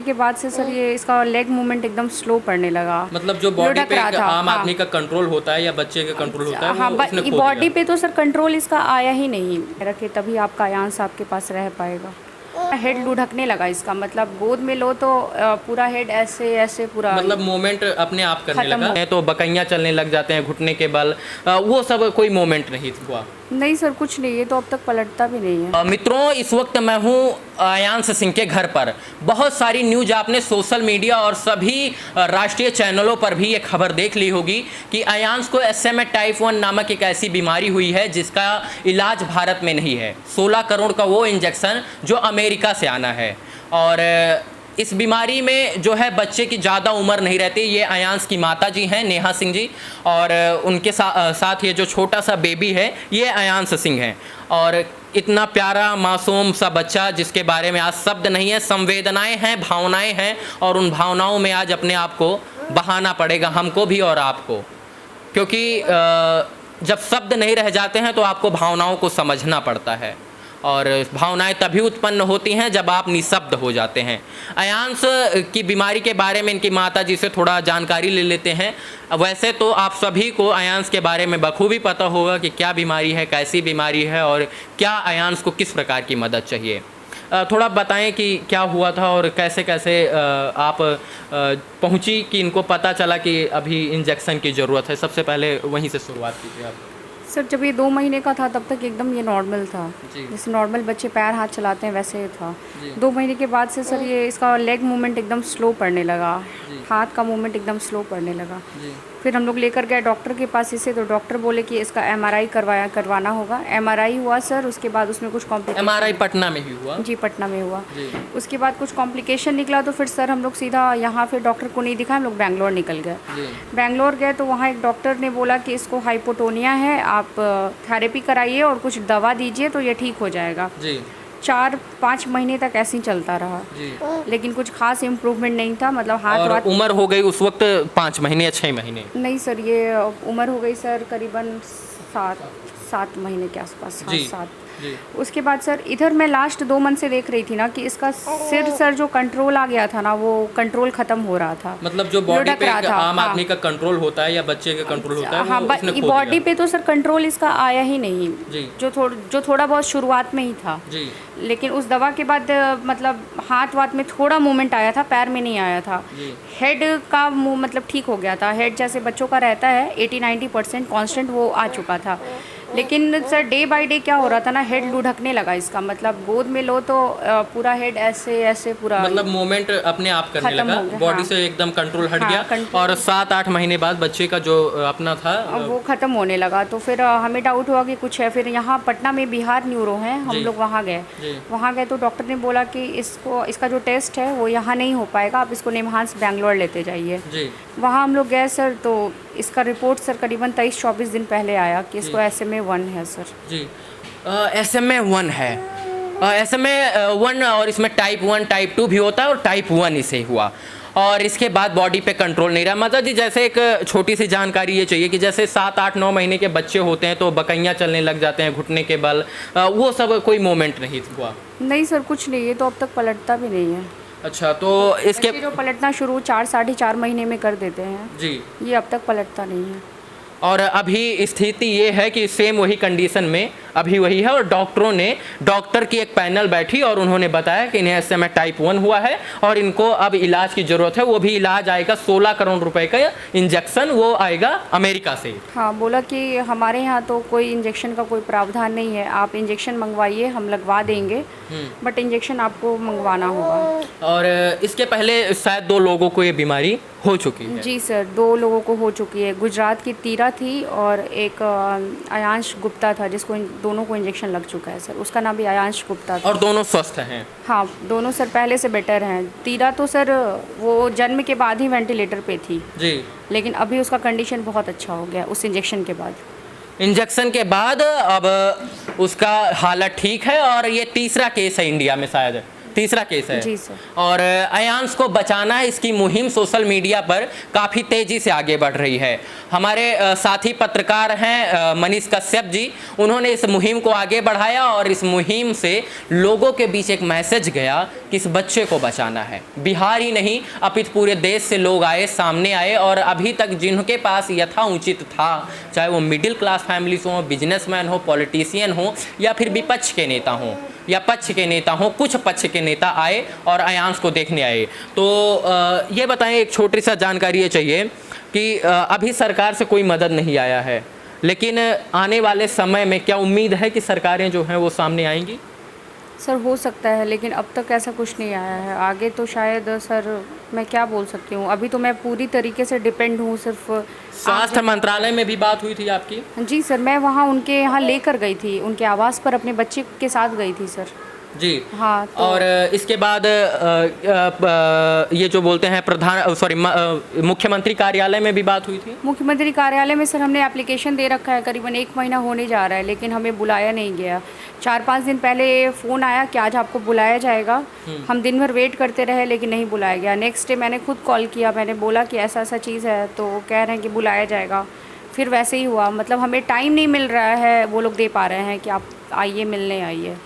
के बाद से सर ये इसका लेग मूवमेंट एकदम स्लो पड़ने लगा। मतलब जो बॉडी लुढ़क पे रहा एक था। आम हाँ। आदमी का कंट्रोल होता है या बच्चे का कंट्रोल होता है हाँ, वो उसने खो बॉडी दिया। पे तो सर कंट्रोल इसका आया ही नहीं रखे, तभी आपका अयांश आपके पास रह पाएगा। हेड लुढ़कने लगा इसका, मतलब गोद में लो तो पूरा हेड ऐसे ऐसे पूरा मतलब मोमेंट अपने आप करने खत्म लगा तो बकैया चलने लग जाते हैं घुटने के बल, वो सब कोई मोमेंट नहीं हुआ। नहीं सर, कुछ नहीं, ये तो अब तक पलटता भी नहीं है। मित्रों, इस वक्त मैं हूँ अयांश सिंह के घर पर। बहुत सारी न्यूज आपने सोशल मीडिया और सभी राष्ट्रीय चैनलों पर भी ये खबर देख ली होगी कि अयांश को SMA टाइप 1 नामक एक ऐसी बीमारी हुई है जिसका इलाज भारत में नहीं है। 16 करोड़ का वो इंजेक्शन जो अमेरिका से आना है, और इस बीमारी में जो है बच्चे की ज़्यादा उम्र नहीं रहती। ये अयांश की माता जी हैं नेहा सिंह जी, और उनके साथ ये जो छोटा सा बेबी है ये अयांश सिंह हैं। और इतना प्यारा मासूम सा बच्चा जिसके बारे में आज शब्द नहीं है, संवेदनाएं हैं, भावनाएं हैं, और उन भावनाओं में आज अपने आप को बहाना पड़ेगा, हमको भी और आपको, क्योंकि जब शब्द नहीं रह जाते हैं तो आपको भावनाओं को समझना पड़ता है, और भावनाएं तभी उत्पन्न होती हैं जब आप निःशब्द हो जाते हैं। अयांश की बीमारी के बारे में इनकी माता जी से थोड़ा जानकारी ले लेते हैं। वैसे तो आप सभी को अयांश के बारे में बखूबी पता होगा कि क्या बीमारी है, कैसी बीमारी है, और क्या अयांश को किस प्रकार की मदद चाहिए। थोड़ा बताएं कि क्या हुआ था और कैसे कैसे आप पहुंची कि इनको पता चला कि अभी इंजेक्शन की ज़रूरत है। सबसे पहले वहीं से शुरुआत कीजिए आप। सर जब ये 2 महीने का था तब तक एकदम ये नॉर्मल था, जी। जैसे नॉर्मल बच्चे पैर हाथ चलाते हैं वैसे ही था। जी। 2 महीने के बाद से सर ये इसका लेग मूवमेंट एकदम स्लो पड़ने लगा, जी। हाथ का मूवमेंट एकदम स्लो पड़ने लगा। जी। फिर हम लोग लेकर गए डॉक्टर के पास इसे, तो डॉक्टर बोले कि इसका MRI करवाना होगा। MRI हुआ सर, उसके बाद उसमें कुछ कॉम्प्लिकेशन। MRI पटना में ही हुआ? जी, पटना में हुआ। जी। उसके बाद कुछ कॉम्प्लिकेशन निकला, तो फिर सर हम लोग सीधा यहाँ फिर डॉक्टर को नहीं दिखाया, हम लोग बैंगलोर निकल गए। जी। बैंगलोर गए तो वहाँ एक डॉक्टर ने बोला कि इसको हाइपोटोनिया है, आप थेरेपी कराइए और कुछ दवा दीजिए तो ये ठीक हो जाएगा। जी। 4-5 महीने तक ऐसे ही चलता रहा। जी। लेकिन कुछ खास इम्प्रूवमेंट नहीं था, मतलब हाथ और वाथ। उम्र हो गई उस वक्त 5 महीने या 6 महीने? नहीं सर, ये उम्र हो गई सर करीबन 7 महीने के आसपास। हाँ, जी। 7। जी। उसके बाद सर इधर मैं लास्ट 2 मंथ से देख रही थी ना कि इसका सिर सर जो कंट्रोल आ गया था ना, वो कंट्रोल खत्म हो रहा था। मतलब जो बॉडी लुढ़क पे रहा एक था। आम हाँ। आदमी का कंट्रोल होता है या बच्चे का कंट्रोल होता है हाँ, वो उसने खो बॉडी दिया। पे तो सर कंट्रोल इसका आया ही नहीं। जी। जो थोड़ा बहुत शुरुआत में ही था। जी। लेकिन उस दवा के बाद मतलब हाथ वाथ में थोड़ा मूवमेंट आया था, पैर में नहीं आया था। जी। हेड का मुंह मतलब ठीक हो गया था। हेड जैसे बच्चों का रहता है 80-90% कांस्टेंट, वो आ चुका था। लेकिन सर डे बाय डे क्या हो रहा था ना, हेड लुढ़कने लगा इसका, मतलब गोद में लो तो पूरा हेड ऐसे ऐसे पूरा मतलब मोमेंट अपने आप करने खत्म लगा, हो गया। बॉडी हाँ। से एकदम कंट्रोल हट हाँ, गया। कंट्रोल। और 7-8 महीने बाद बच्चे का जो अपना था वो ख़त्म होने लगा। तो फिर हमें डाउट हुआ कि कुछ है। फिर यहाँ पटना में बिहार न्यूरो है, हम जी। लोग वहाँ गए। जी। वहाँ गए तो डॉक्टर ने बोला कि इसका जो टेस्ट है वो यहाँ नहीं हो पाएगा, आप इसको निम्हांस बैंगलोर लेते जाइए। जी। वहाँ हम लोग गए सर, तो इसका रिपोर्ट सर करीबन 23-24 दिन पहले आया कि इसको SMA 1 है सर। जी। SMA 1 है। SMA 1, और इसमें टाइप 1 टाइप 2 भी होता है, और टाइप 1 इसे हुआ, और इसके बाद बॉडी पे कंट्रोल नहीं रहा। मतलब जी जैसे एक छोटी सी जानकारी ये चाहिए कि जैसे 7-8-9 महीने के बच्चे होते हैं तो बकैया चलने लग जाते हैं घुटने के बल, वो सब कोई मोमेंट नहीं हुआ? नहीं सर, कुछ नहीं, ये तो अब तक पलटता भी नहीं है। अच्छा, तो इसके बच्चे जो पलटना शुरू 4-4.5 महीने में कर देते हैं, जी। ये अब तक पलटता नहीं है। और अभी स्थिति ये है कि सेम वही कंडीशन में अभी वही है, और डॉक्टर की एक पैनल बैठी और उन्होंने बताया कि इन्हें SMA टाइप 1 हुआ है और इनको अब इलाज की ज़रूरत है। वो भी इलाज आएगा 16 करोड़ रुपए का इंजेक्शन, वो आएगा अमेरिका से। हाँ, बोला कि हमारे यहाँ तो कोई इंजेक्शन का कोई प्रावधान नहीं है, आप इंजेक्शन मंगवाइए, हम लगवा देंगे, बट इंजेक्शन आपको मंगवाना होगा। और इसके पहले शायद 2 लोगों को ये बीमारी हो चुकी है? जी सर, 2 लोगों को हो चुकी है। गुजरात की तीरा थी और एक अयांश गुप्ता था, जिसको दोनों को इंजेक्शन लग चुका है सर। उसका नाम भी अयांश गुप्ता था। और दोनों स्वस्थ हैं? हाँ, दोनों सर पहले से बेटर हैं। तीरा तो सर वो जन्म के बाद ही वेंटिलेटर पे थी जी। लेकिन अभी उसका कंडीशन बहुत अच्छा हो गया उस इंजेक्शन के बाद। इंजेक्शन के बाद अब उसका हालत ठीक है, और ये तीसरा केस है इंडिया में शायद। तीसरा केस है जी सर। और अयांश को बचाना, इसकी मुहिम सोशल मीडिया पर काफ़ी तेज़ी से आगे बढ़ रही है। हमारे साथी पत्रकार हैं मनीष कश्यप जी, उन्होंने इस मुहिम को आगे बढ़ाया और इस मुहिम से लोगों के बीच एक मैसेज गया कि इस बच्चे को बचाना है। बिहार ही नहीं अपितु पूरे देश से लोग आए, सामने आए और अभी तक जिनके पास यथाउचित था, चाहे वो मिडिल क्लास फैमिलीज हो, बिजनेसमैन हो, पॉलिटिशियन हो या फिर विपक्ष के नेता हों या पक्ष के नेता हों, कुछ पक्ष के नेता आए और अयांश को देखने आए। तो ये बताएं, एक छोटी सा जानकारी ये चाहिए कि अभी सरकार से कोई मदद नहीं आया है, लेकिन आने वाले समय में क्या उम्मीद है कि सरकारें जो हैं वो सामने आएंगी? सर हो सकता है, लेकिन अब तक ऐसा कुछ नहीं आया है। आगे तो शायद सर मैं क्या बोल सकती हूँ, अभी तो मैं पूरी तरीके से डिपेंड हूँ सिर्फ। स्वास्थ्य मंत्रालय में भी बात हुई थी आपकी? जी सर, मैं वहाँ उनके यहाँ लेकर गई थी, उनके आवास पर अपने बच्चे के साथ गई थी सर। जी हाँ। तो और इसके बाद ये जो बोलते हैं मुख्यमंत्री कार्यालय में भी बात हुई थी? मुख्यमंत्री कार्यालय में सर हमने एप्लीकेशन दे रखा है, करीबन 1 महीना होने जा रहा है, लेकिन हमें बुलाया नहीं गया। 4-5 दिन पहले फ़ोन आया कि आज आपको बुलाया जाएगा। हम दिन भर वेट करते रहे लेकिन नहीं बुलाया गया। नेक्स्ट डे मैंने खुद कॉल किया, मैंने बोला कि ऐसा ऐसा चीज़ है, तो कह रहे हैं कि बुलाया जाएगा। फिर वैसे ही हुआ, मतलब हमें टाइम नहीं मिल रहा है, वो लोग दे पा रहे हैं कि आप आइए, मिलने आइए।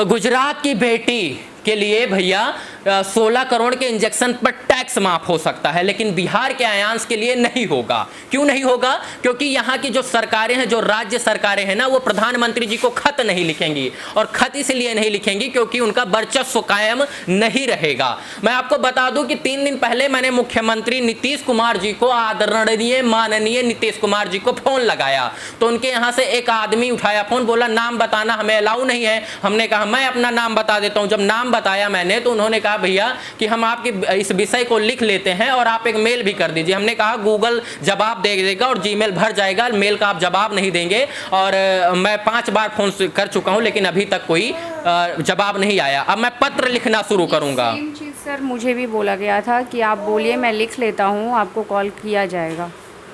गुजरात की बेटी के लिए भैया 16 करोड़ के इंजेक्शन पर टैक्स माफ हो सकता है, लेकिन बिहार के अयांश के लिए नहीं होगा। क्यों नहीं होगा? क्योंकि यहाँ की जो सरकारें हैं, जो राज्य सरकारें हैं ना, वो प्रधानमंत्री जी को खत नहीं लिखेंगी। और खत इसलिए नहीं लिखेंगी क्योंकि उनका वर्चस्व कायम नहीं रहेगा। मैं आपको बता दूं कि 3 दिन पहले मैंने मुख्यमंत्री नीतीश कुमार जी को, आदरणीय माननीय नीतीश कुमार जी को फोन लगाया, तो उनके यहाँ से एक आदमी उठाया फोन, बोला नाम बताना हमें अलाउ नहीं है। हमने कहा मैं अपना नाम बता देता हूँ। जब नाम बताया मैंने, तो उन्होंने कहा भैया कि हम आपके इस विषय को लिख लेते हैं और आप एक मेल भी कर दीजिए। हमने कहा गूगल जवाब दे देगा और जीमेल भर जाएगा, मेल का आप जवाब नहीं देंगे। और मैं 5 बार फोन कर चुका हूं लेकिन अभी तक कोई जवाब नहीं आया। अब मैं पत्र लिखना शुरू करूंगा। सेम चीज़ सर मुझे भी बोला गया था कि आप बोलिए, मैं लिख लेता हूँ, आपको कॉल किया जाएगा।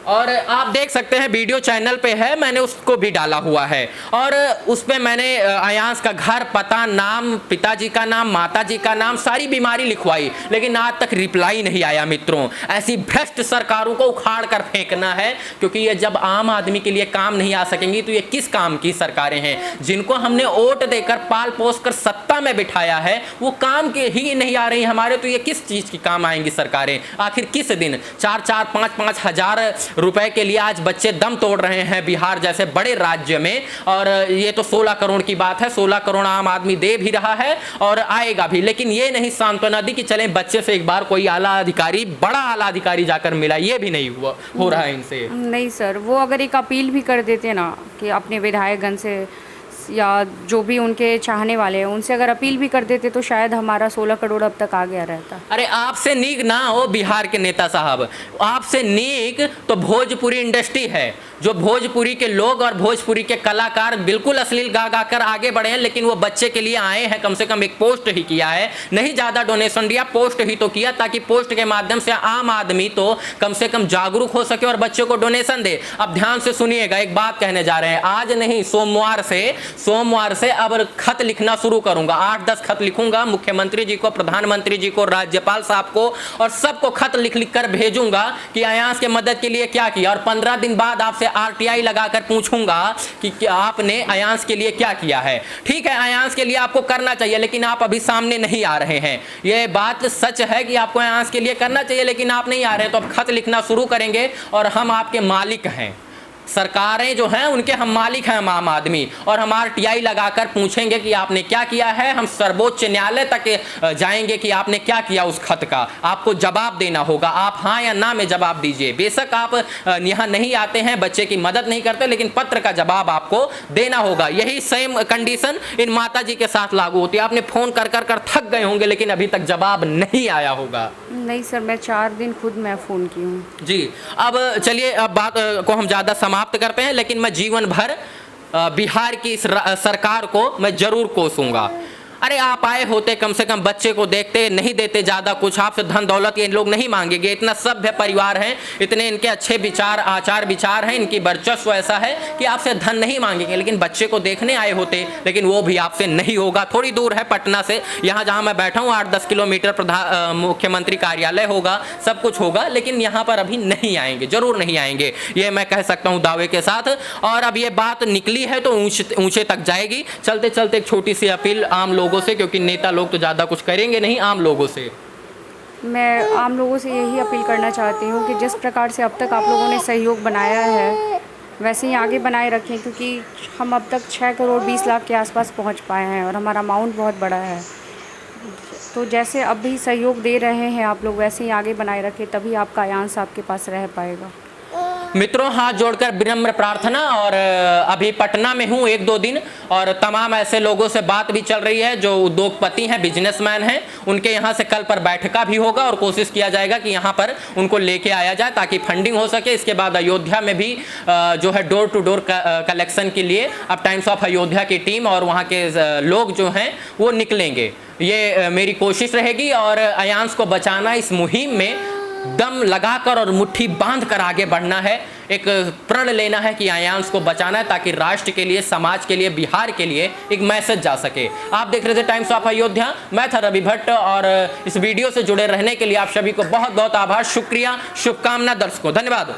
और आप देख सकते हैं वीडियो चैनल पे है, मैंने उसको भी डाला हुआ है और उस पे मैंने अयांश का घर, पता, नाम, पिताजी का नाम, माताजी का नाम, सारी बीमारी लिखवाई, लेकिन आज तक रिप्लाई नहीं आया। मित्रों, ऐसी भ्रष्ट सरकारों को उखाड़ कर फेंकना है, क्योंकि ये जब आम आदमी के लिए काम नहीं आ सकेंगी तो ये किस काम की सरकारें हैं? जिनको हमने वोट देकर पाल पोस कर सत्ता में बिठाया है, वो काम के ही नहीं आ रही हमारे, तो ये किस चीज़ की काम आएंगी सरकारें? आखिर किस दिन 4-4, 5-5 हज़ार रुपए के लिए आज बच्चे दम तोड़ रहे हैं बिहार जैसे बड़े राज्य में। और ये तो 16 करोड़ की बात है, 16 करोड़ आम आदमी दे भी रहा है और आएगा भी, लेकिन ये नहीं सांत्वना दी कि चलें बच्चे से एक बार कोई आला अधिकारी, बड़ा आला अधिकारी जाकर मिला। ये भी नहीं हो रहा है इनसे। नहीं सर, वो अगर एक अपील भी कर देते ना कि अपने विधायकगण से या जो भी उनके चाहने वाले हैं उनसे अगर अपील भी कर देते तो शायद हमारा 16 करोड़ अब तक आ गया रहता। अरे आपसे नीक ना हो बिहार के नेता साहब, आपसे नीक तो भोजपुरी इंडस्ट्री है। जो भोजपुरी के लोग और भोजपुरी के कलाकार बिल्कुल अश्लील गा गा कर आगे बढ़े हैं, लेकिन वो बच्चे के लिए आए हैं, कम से कम एक पोस्ट ही किया है, नहीं ज़्यादा डोनेशन दिया, पोस्ट ही तो किया, ताकि पोस्ट के माध्यम से आम आदमी तो कम से कम जागरूक हो सके और बच्चे को डोनेशन दे। अब ध्यान से सुनिएगा, एक बात कहने जा रहे हैं, आज नहीं सोमवार से अब खत लिखना शुरू करूंगा। 8-10 खत लिखूंगा मुख्यमंत्री जी को, प्रधानमंत्री जी को, राज्यपाल साहब को, और सबको खत लिख कर भेजूंगा कि अयांश के मदद के लिए क्या किया। और 15 दिन बाद आपसे RTI लगाकर पूछूंगा कि क्या आपने अयांश के लिए क्या किया है। ठीक है, अयांश के लिए आपको करना चाहिए, लेकिन आप अभी सामने नहीं आ रहे हैं। यह बात सच है कि आपको अयांश के लिए करना चाहिए, लेकिन आप नहीं आ रहे हैं। तो अब खत लिखना शुरू करेंगे और हम आपके मालिक हैं। सरकारें जो हैं उनके हम मालिक हैं, हम आम आदमी, और हम RTI लगाकर पूछेंगे कि आपने क्या किया है। हम सर्वोच्च न्यायालय तक जाएंगे कि आपने क्या किया उस खत का। आपको जवाब देना होगा, आप हाँ या ना में जवाब दीजिए। बेशक आप यहाँ नहीं आते हैं, बच्चे की मदद नहीं करते, लेकिन पत्र का जवाब आपको देना होगा। यही सेम कंडीशन इन माता जी के साथ लागू होती है। आपने फ़ोन कर थक गए होंगे, लेकिन अभी तक जवाब नहीं आया होगा। नहीं सर, मैं 4 दिन खुद मैं फ़ोन की हूँ जी। अब चलिए, अब बात को हम ज़्यादा समाप्त करते हैं, लेकिन मैं जीवन भर बिहार की इस सरकार को मैं जरूर कोसूंगा। अरे आप आए होते, कम से कम बच्चे को देखते, नहीं देते ज़्यादा कुछ, आपसे धन दौलत ये लोग नहीं मांगेंगे, इतना सभ्य परिवार है, इतने इनके अच्छे विचार आचार विचार हैं, इनकी वर्चस्व ऐसा है कि आपसे धन नहीं मांगेंगे। लेकिन बच्चे को देखने आए होते, लेकिन वो भी आपसे नहीं होगा। थोड़ी दूर है पटना से, यहाँ जहाँ मैं बैठा हूँ 8-10 किलोमीटर मुख्यमंत्री कार्यालय होगा, सब कुछ होगा, लेकिन यहाँ पर अभी नहीं आएंगे, जरूर नहीं आएंगे, ये मैं कह सकता हूँ दावे के साथ। और अब ये बात निकली है तो ऊंचे तक जाएगी। चलते चलते एक छोटी सी अपील आम लोगों से, क्योंकि नेता लोग तो ज़्यादा कुछ करेंगे नहीं, आम लोगों से मैं आम लोगों से यही अपील करना चाहती हूँ कि जिस प्रकार से अब तक आप लोगों ने सहयोग बनाया है वैसे ही आगे बनाए रखें, क्योंकि हम अब तक 6 करोड़ 20 लाख के आसपास पहुँच पाए हैं और हमारा अमाउंट बहुत बड़ा है। तो जैसे अब भी सहयोग दे रहे हैं आप लोग, वैसे ही आगे बनाए रखें, तभी आपका आयांश आपके पास रह पाएगा। मित्रों, हाथ जोड़कर विनम्र प्रार्थना। और अभी पटना में हूँ 1-2 दिन, और तमाम ऐसे लोगों से बात भी चल रही है जो उद्योगपति हैं, बिजनेसमैन हैं, उनके यहाँ से कल पर बैठका भी होगा और कोशिश किया जाएगा कि यहाँ पर उनको लेके आया जाए ताकि फंडिंग हो सके। इसके बाद अयोध्या में भी जो है डोर टू डोर कलेक्शन के लिए अब टाइम्स ऑफ अयोध्या की टीम और वहाँ के लोग जो हैं वो निकलेंगे। ये मेरी कोशिश रहेगी और अयांश को बचाना, इस मुहिम में दम लगाकर और मुट्ठी बांध कर आगे बढ़ना है। एक प्रण लेना है कि अयांश को बचाना है ताकि राष्ट्र के लिए, समाज के लिए, बिहार के लिए एक मैसेज जा सके। आप देख रहे थे टाइम्स ऑफ अयोध्या, मैं था रवि भट्ट, और इस वीडियो से जुड़े रहने के लिए आप सभी को बहुत बहुत आभार, शुक्रिया, शुभकामना दर्शकों, धन्यवाद।